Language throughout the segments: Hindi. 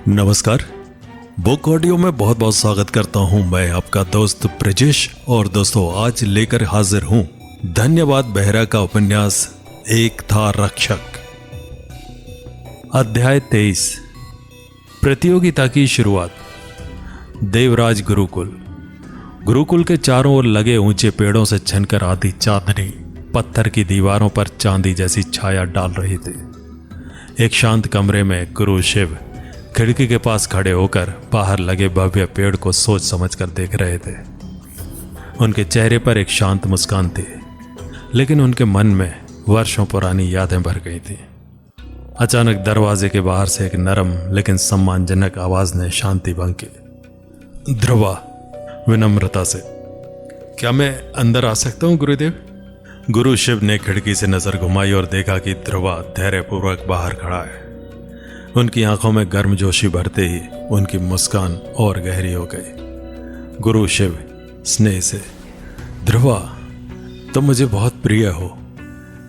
नमस्कार। बुक ऑडियो में बहुत बहुत स्वागत करता हूं मैं आपका दोस्त ब्रजेश। और दोस्तों आज लेकर हाजिर हूं धन्यवाद बेहरा का उपन्यास एक था रक्षक। अध्याय 23 प्रतियोगिता की शुरुआत। देवराज गुरुकुल के चारों ओर लगे ऊंचे पेड़ों से छनकर आती चांदनी पत्थर की दीवारों पर चांदी जैसी छाया डाल रही थी। एक शांत कमरे में गुरु शिव खिड़की के पास खड़े होकर बाहर लगे भव्य पेड़ को सोच समझकर देख रहे थे। उनके चेहरे पर एक शांत मुस्कान थी, लेकिन उनके मन में वर्षों पुरानी यादें भर गई थी। अचानक दरवाजे के बाहर से एक नरम लेकिन सम्मानजनक आवाज ने शांति भंग की। ध्रुवा विनम्रता से, क्या मैं अंदर आ सकता हूं गुरुदेव? गुरु शिव ने खिड़की से नजर घुमाई और देखा कि ध्रुवा धैर्यपूर्वक बाहर खड़ा है। उनकी आंखों में गर्मजोशी भरते ही उनकी मुस्कान और गहरी हो गई। गुरु शिव स्नेह से, ध्रुवा तुम मुझे बहुत प्रिय हो।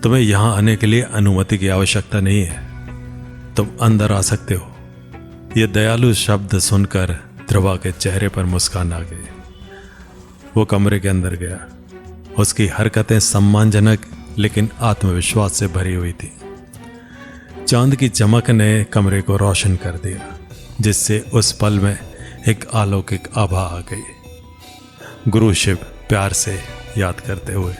तुम्हें यहां आने के लिए अनुमति की आवश्यकता नहीं है, तुम अंदर आ सकते हो। यह दयालु शब्द सुनकर ध्रुवा के चेहरे पर मुस्कान आ गई। वो कमरे के अंदर गया। उसकी हरकतें सम्मानजनक लेकिन आत्मविश्वास से भरी हुई थी। चांद की चमक ने कमरे को रोशन कर दिया, जिससे उस पल में एक अलौकिक आभा आ गई। गुरु शिव प्यार से याद करते हुए,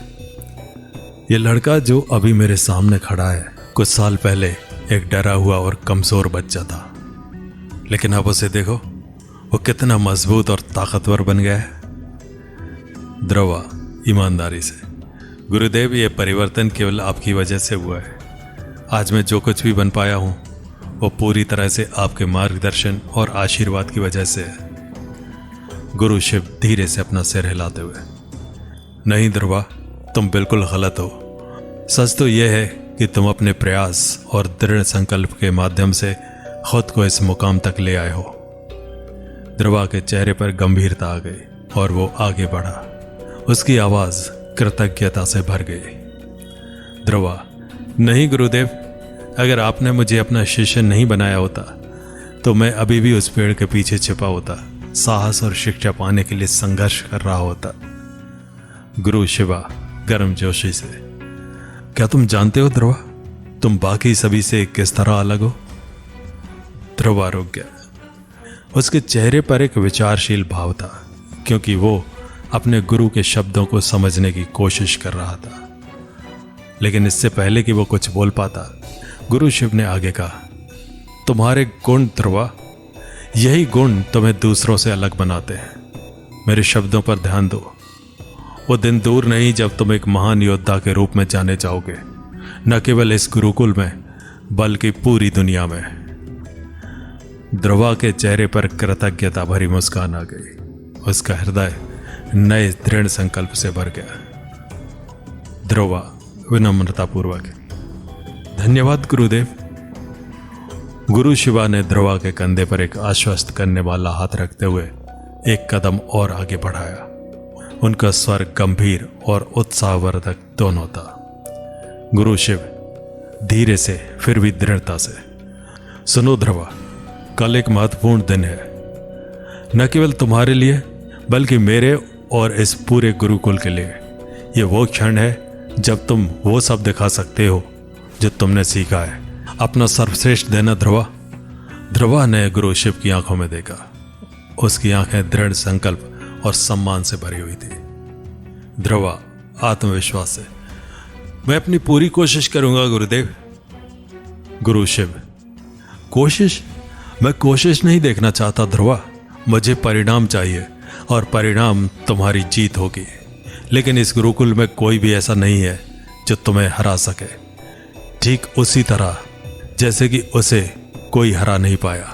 ये लड़का जो अभी मेरे सामने खड़ा है, कुछ साल पहले एक डरा हुआ और कमजोर बच्चा था, लेकिन अब उसे देखो, वो कितना मजबूत और ताकतवर बन गया है। ध्रुवा ईमानदारी से, गुरुदेव ये परिवर्तन केवल आपकी वजह से हुआ है। आज मैं जो कुछ भी बन पाया हूं वो पूरी तरह से आपके मार्गदर्शन और आशीर्वाद की वजह से है। गुरु शिव धीरे से अपना सिर हिलाते हुए, नहीं ध्रुवा, तुम बिल्कुल गलत हो। सच तो यह है कि तुम अपने प्रयास और दृढ़ संकल्प के माध्यम से खुद को इस मुकाम तक ले आए हो। ध्रुवा के चेहरे पर गंभीरता आ गई और वो आगे बढ़ा। उसकी आवाज कृतज्ञता से भर गई। ध्रुवा, नहीं गुरुदेव, अगर आपने मुझे अपना शिष्य नहीं बनाया होता तो मैं अभी भी उस पेड़ के पीछे छिपा होता, साहस और शिक्षा पाने के लिए संघर्ष कर रहा होता। गुरु शिवा गर्मजोशी से, क्या तुम जानते हो ध्रुवा, तुम बाकी सभी से किस तरह अलग हो? ध्रुवा रुक गया। उसके चेहरे पर एक विचारशील भाव था, क्योंकि वो अपने गुरु के शब्दों को समझने की कोशिश कर रहा था। लेकिन इससे पहले कि वो कुछ बोल पाता, गुरु शिव ने आगे कहा, तुम्हारे गुण ध्रुवा, यही गुण तुम्हें दूसरों से अलग बनाते हैं। मेरे शब्दों पर ध्यान दो। वो दिन दूर नहीं जब तुम एक महान योद्धा के रूप में जाने जाओगे, न केवल इस गुरुकुल में बल्कि पूरी दुनिया में। ध्रुवा के चेहरे पर कृतज्ञता भरी मुस्कान आ गई। उसका हृदय नए दृढ़ संकल्प से भर गया। ध्रुवा विनम्रतापूर्वक, धन्यवाद गुरुदेव। गुरु शिवा ने ध्रुवा के कंधे पर एक आश्वस्त करने वाला हाथ रखते हुए एक कदम और आगे बढ़ाया। उनका स्वर गंभीर और उत्साहवर्धक दोनों था। गुरु शिव धीरे से फिर भी दृढ़ता से, सुनो ध्रुवा, कल एक महत्वपूर्ण दिन है, न केवल तुम्हारे लिए बल्कि मेरे और इस पूरे गुरुकुल के लिए। यह वो क्षण है जब तुम वो सब दिखा सकते हो जो तुमने सीखा है। अपना सर्वश्रेष्ठ देना ध्रुवा। ध्रुवा ने गुरु शिव की आंखों में देखा। उसकी आंखें दृढ़ संकल्प और सम्मान से भरी हुई थी। ध्रुवा आत्मविश्वास से, मैं अपनी पूरी कोशिश करूंगा गुरुदेव। गुरु शिव, कोशिश? मैं कोशिश नहीं देखना चाहता ध्रुवा, मुझे परिणाम चाहिए, और परिणाम तुम्हारी जीत होगी। लेकिन इस गुरुकुल में कोई भी ऐसा नहीं है जो तुम्हें हरा सके, ठीक उसी तरह जैसे कि उसे कोई हरा नहीं पाया।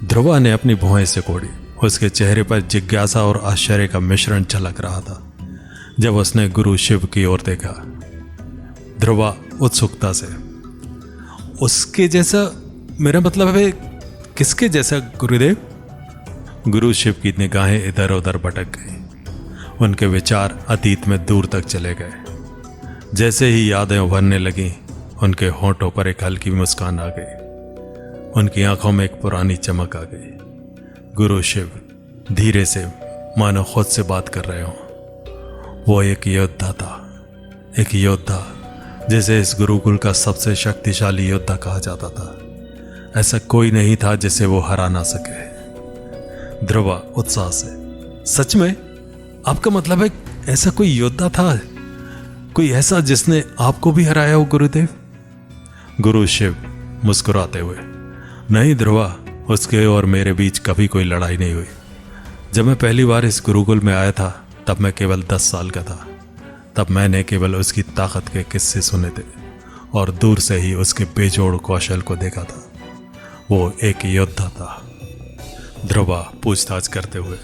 ध्रुवा ने अपनी भुएं से कोड़ी। उसके चेहरे पर जिज्ञासा और आश्चर्य का मिश्रण झलक रहा था जब उसने गुरु शिव की ओर देखा। ध्रुवा उत्सुकता से, उसके जैसा? मेरा मतलब है किसके जैसा गुरुदेव? गुरु शिव की निगाहें इधर उधर भटक गई। उनके विचार अतीत में दूर तक चले गए। जैसे ही यादें उभरने लगीं, उनके होंठों पर एक हल्की मुस्कान आ गई। उनकी आंखों में एक पुरानी चमक आ गई। गुरु शिव धीरे से मानो खुद से बात कर रहे हो। वो एक योद्धा था, एक योद्धा जिसे इस गुरुकुल का सबसे शक्तिशाली योद्धा कहा जाता था। ऐसा कोई नहीं था जिसे वो हरा ना सके। ध्रुवा उत्साह से, सच में? आपका मतलब है ऐसा कोई योद्धा था, कोई ऐसा जिसने आपको भी हराया हो गुरुदेव? गुरु शिव मुस्कुराते हुए, नहीं ध्रुवा, उसके और मेरे बीच कभी कोई लड़ाई नहीं हुई। जब मैं पहली बार इस गुरुकुल में आया था तब मैं केवल 10 साल का था। तब मैंने केवल उसकी ताकत के किस्से सुने थे और दूर से ही उसके बेजोड़ कौशल को देखा था। वो एक योद्धा था। ध्रुवा पूछताछ करते हुए,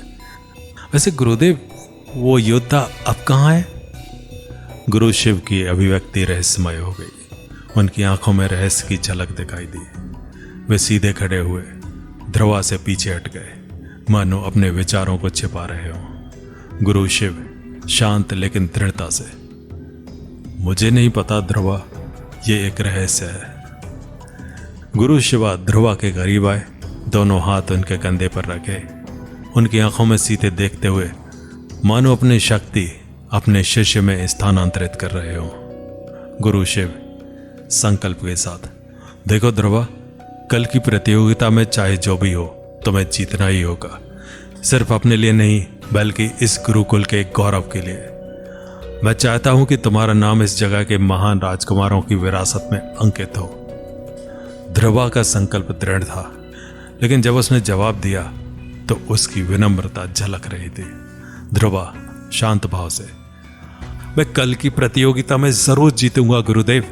वैसे गुरुदेव वो योद्धा अब कहाँ है? गुरु शिव की अभिव्यक्ति रहस्यमय हो गई। उनकी आंखों में रहस्य की झलक दिखाई दी। वे सीधे खड़े हुए ध्रुवा से पीछे हट गए, मानो अपने विचारों को छिपा रहे हों। गुरु शिव शांत लेकिन दृढ़ता से, मुझे नहीं पता ध्रुवा, ये एक रहस्य है। गुरु शिवा ध्रुवा के करीब आए, दोनों हाथ उनके कंधे पर रखे, उनकी आंखों में सीधे देखते हुए मानो अपनी शक्ति अपने शिष्य में स्थानांतरित कर रहे हो। गुरु शिव संकल्प के साथ, देखो ध्रुवा, कल की प्रतियोगिता में चाहे जो भी हो तुम्हें जीतना ही होगा। सिर्फ अपने लिए नहीं बल्कि इस गुरुकुल के गौरव के लिए। मैं चाहता हूं कि तुम्हारा नाम इस जगह के महान राजकुमारों की विरासत में अंकित हो। ध्रुवा का संकल्प दृढ़ था, लेकिन जब उसने जवाब दिया तो उसकी विनम्रता झलक रही थी। ध्रुवा शांत भाव से, मैं कल की प्रतियोगिता में जरूर जीतूंगा गुरुदेव।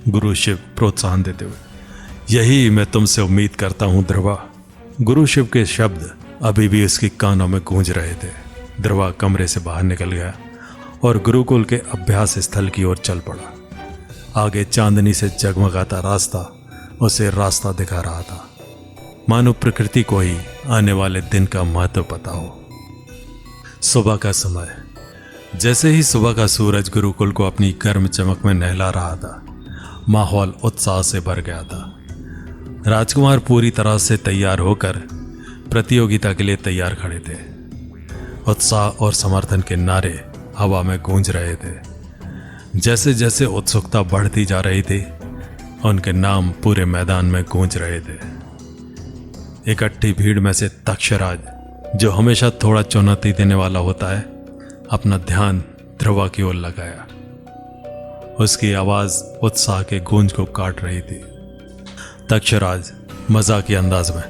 गुरु शिव प्रोत्साहन देते हुए, यही मैं तुमसे उम्मीद करता हूं ध्रुवा। गुरु शिव के शब्द अभी भी उसके कानों में गूंज रहे थे। ध्रुवा कमरे से बाहर निकल गया और गुरुकुल के अभ्यास स्थल की ओर चल पड़ा। आगे चांदनी से जगमगाता रास्ता उसे रास्ता दिखा रहा था, मानो प्रकृति को ही आने वाले दिन का महत्व पता हो। सुबह का समय, जैसे ही सुबह का सूरज गुरुकुल को अपनी गर्म चमक में नहला रहा था, माहौल उत्साह से भर गया था। राजकुमार पूरी तरह से तैयार होकर प्रतियोगिता के लिए तैयार खड़े थे। उत्साह और समर्थन के नारे हवा में गूंज रहे थे। जैसे जैसे उत्सुकता बढ़ती जा रही थी, उनके नाम पूरे मैदान में गूंज रहे थे। इकट्ठी भीड़ में से तक्षराज, जो हमेशा थोड़ा चुनौती देने वाला होता है, अपना ध्यान ध्रुवा की ओर लगाया। उसकी आवाज उत्साह के गूंज को काट रही थी। तक्षराज मजाकी अंदाज में,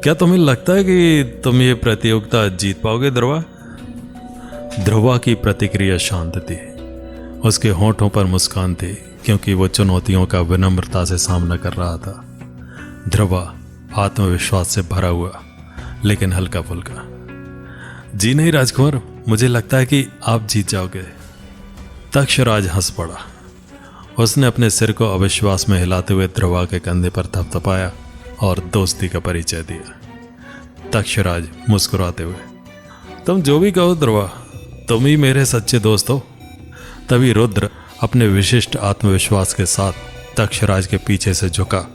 क्या तुम्हें लगता है कि तुम ये प्रतियोगिता जीत पाओगे ध्रुवा? ध्रुवा की प्रतिक्रिया शांत थी। उसके होठों पर मुस्कान थी, क्योंकि वो चुनौतियों का विनम्रता से सामना कर रहा था। ध्रुवा आत्मविश्वास से भरा हुआ लेकिन हल्का फुल्का, जी नहीं राजकुमार, मुझे लगता है कि आप जीत जाओगे। तक्षराज हंस पड़ा। उसने अपने सिर को अविश्वास में हिलाते हुए ध्रुवा के कंधे पर थपथपाया और दोस्ती का परिचय दिया। तक्षराज मुस्कुराते हुए, तुम जो भी कहो ध्रुवा, तुम ही मेरे सच्चे दोस्त हो। तभी रुद्र अपने विशिष्ट आत्मविश्वास के साथ तक्षराज के पीछे से झुका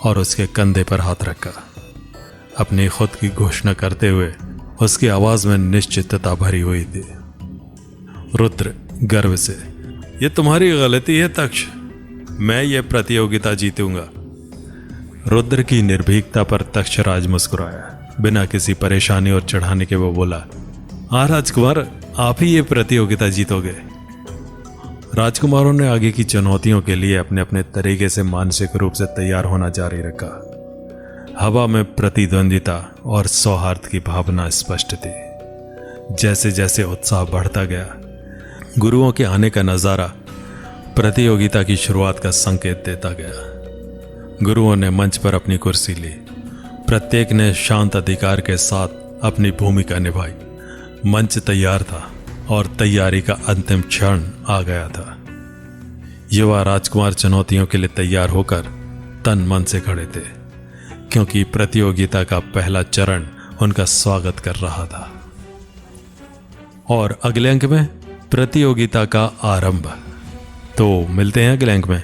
और उसके कंधे पर हाथ रखा। अपनी खुद की घोषणा करते हुए उसकी आवाज में निश्चितता भरी हुई थी। रुद्र गर्व से, ये तुम्हारी गलती है तक्ष, मैं ये प्रतियोगिता जीतूंगा। रुद्र की निर्भीकता पर तक्षराज मुस्कुराया। बिना किसी परेशानी और चढ़ाने के वो बोला, हाँ राजकुमार, आप ही ये प्रतियोगिता जीतोगे। राजकुमारों ने आगे की चुनौतियों के लिए अपने अपने तरीके से मानसिक रूप से तैयार होना जारी रखा। हवा में प्रतिद्वंदिता और सौहार्द की भावना स्पष्ट थी। जैसे जैसे उत्साह बढ़ता गया, गुरुओं के आने का नजारा प्रतियोगिता की शुरुआत का संकेत देता गया। गुरुओं ने मंच पर अपनी कुर्सी ली। प्रत्येक ने शांत अधिकार के साथ अपनी भूमिका निभाई। मंच तैयार था और तैयारी का अंतिम क्षण आ गया था। युवा राजकुमार चुनौतियों के लिए तैयार होकर तन मन से खड़े थे, क्योंकि प्रतियोगिता का पहला चरण उनका स्वागत कर रहा था। और अगले अंक में प्रतियोगिता का आरंभ। तो मिलते हैं अगले अंक में।